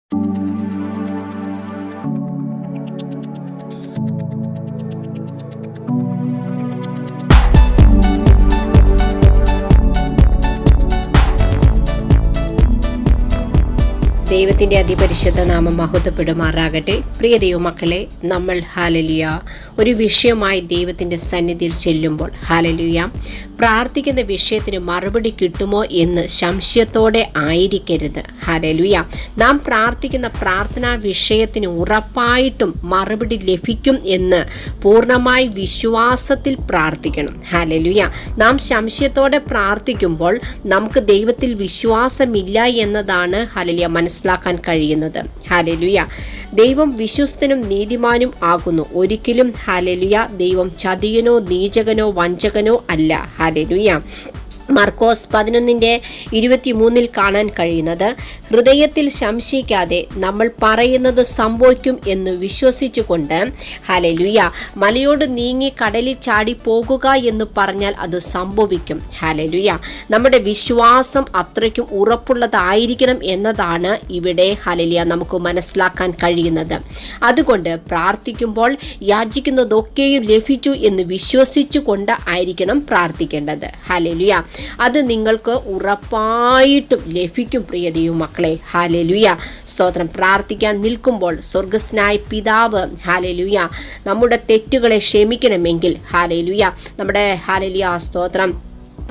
ദൈവത്തിൻ്റെ അതിപരിശുദ്ധ നാമം മഹത്വപ്പെടുമാറാകട്ടെ. പ്രിയ ദൈവമക്കളെ, നമ്മൾ ഹല്ലേലൂയ ഒരു വിഷയമായി ദൈവത്തിൻ്റെ സന്നിധിയിൽ ചെല്ലുമ്പോൾ ഹല്ലേലൂയ പ്രാർത്ഥിക്കുന്ന വിഷയത്തിന് മറുപടി കിട്ടുമോ എന്ന് സംശയത്തോടെ ആയിരിക്കരുത്. ഹല്ലേലൂയ നാം പ്രാർത്ഥിക്കുന്ന പ്രാർത്ഥനാ വിഷയത്തിന് ഉറപ്പായിട്ടും മറുപടി ലഭിക്കും എന്ന് പൂർണ്ണമായി വിശ്വാസത്തിൽ പ്രാർത്ഥിക്കണം. ഹല്ലേലൂയ നാം സംശയത്തോടെ പ്രാർത്ഥിക്കുമ്പോൾ നമുക്ക് ദൈവത്തിൽ വിശ്വാസമില്ല എന്നതാണ് ഹല്ലേലൂയ മനസ്സിലാക്കാൻ കഴിയുന്നത്. ഹല്ലേലൂയ ദൈവം വിശ്വസ്തനും നീതിമാനും ആകുന്നു. ഒരിക്കലും ഹല്ലേലൂയ ദൈവം ചതിയനോ നീചകനോ വഞ്ചകനോ അല്ല. ഹല്ലേലൂയ മർക്കോസ് 11:23 കാണാൻ കഴിയുന്നത്, ഹൃദയത്തിൽ സംശയിക്കാതെ നമ്മൾ പറയുന്നത് സംഭവിക്കും എന്ന് വിശ്വസിച്ചുകൊണ്ട് ഹല്ലേലൂയ മലയോട് നീങ്ങി കടലിൽ ചാടി പോകുക എന്ന് പറഞ്ഞാൽ അത് സംഭവിക്കും. ഹല്ലേലൂയ നമ്മുടെ വിശ്വാസം അത്രയ്ക്കും ഉറപ്പുള്ളതായിരിക്കണം എന്നതാണ് ഇവിടെ ഹല്ലേലൂയ നമുക്ക് മനസ്സിലാക്കാൻ കഴിയുന്നത്. അതുകൊണ്ട് പ്രാർത്ഥിക്കുമ്പോൾ യാചിക്കുന്നതൊക്കെയും ലഭിച്ചു എന്ന് വിശ്വസിച്ചുകൊണ്ട് ആയിരിക്കണം പ്രാർത്ഥിക്കേണ്ടത്. ഹല്ലേലൂയ അത് നിങ്ങൾക്ക് ഉറപ്പായിട്ടും ലഭിക്കും. പ്രിയ ദൈവമക്കളെ, ഹല്ലേലൂയ സ്തോത്രം. പ്രാർത്ഥിക്കാൻ നിൽക്കുമ്പോൾ സ്വർഗ്ഗസ്ഥനായ പിതാവ് ഹല്ലേലൂയ നമ്മുടെ തെറ്റുകളെ ക്ഷമിക്കണമെങ്കിൽ ഹല്ലേലൂയ നമ്മുടെ ഹല്ലേലൂയ സ്തോത്രം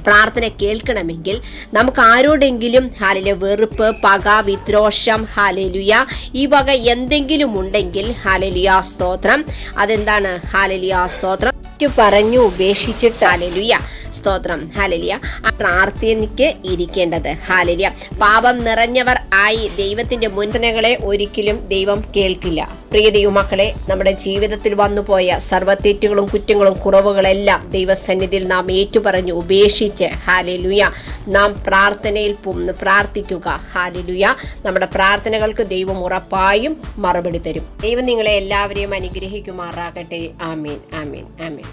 പ്രാർത്ഥന കേൾക്കണമെങ്കിൽ നമുക്ക് ആരോടെങ്കിലും ഹല്ലേലൂയ വെറുപ്പ്, പക, വിദ്രോഷം ഹല്ലേലൂയ ഈ വക എന്തെങ്കിലും ഉണ്ടെങ്കിൽ ഹല്ലേലൂയ സ്തോത്രം അതെന്താണ് ഹല്ലേലൂയ സ്തോത്രം പറഞ്ഞു ഉപേക്ഷിച്ചിട്ട് ഹല്ലേലൂയ സ്തോത്രം ഹല്ലേലൂയ പ്രാർത്ഥനയ്ക്ക് ഇരിക്കേണ്ടത്. ഹല്ലേലൂയ പാപം നിറഞ്ഞവർ ആയി ദൈവത്തിന്റെ മുൻഗണനകളെ ഒരിക്കലും ദൈവം കേൾക്കില്ല. പ്രിയ ദൈവമക്കളെ, നമ്മുടെ ജീവിതത്തിൽ വന്നുപോയ സർവ്വതെറ്റുകളും കുറ്റങ്ങളും കുറവുകളെല്ലാം ദൈവസന്നിധിയിൽ നാം ഏറ്റുപറഞ്ഞു ഉപേക്ഷിച്ച് ഹല്ലേലൂയ നാം പ്രാർത്ഥനയിൽ പ്രാർത്ഥിക്കുക. ഹല്ലേലൂയ നമ്മുടെ പ്രാർത്ഥനകൾക്ക് ദൈവം ഉറപ്പായും മറുപടി തരും. ദൈവം നിങ്ങളെ എല്ലാവരെയും അനുഗ്രഹിക്കുമാറാകട്ടെ. ആമേൻ, ആമേൻ, ആമേൻ.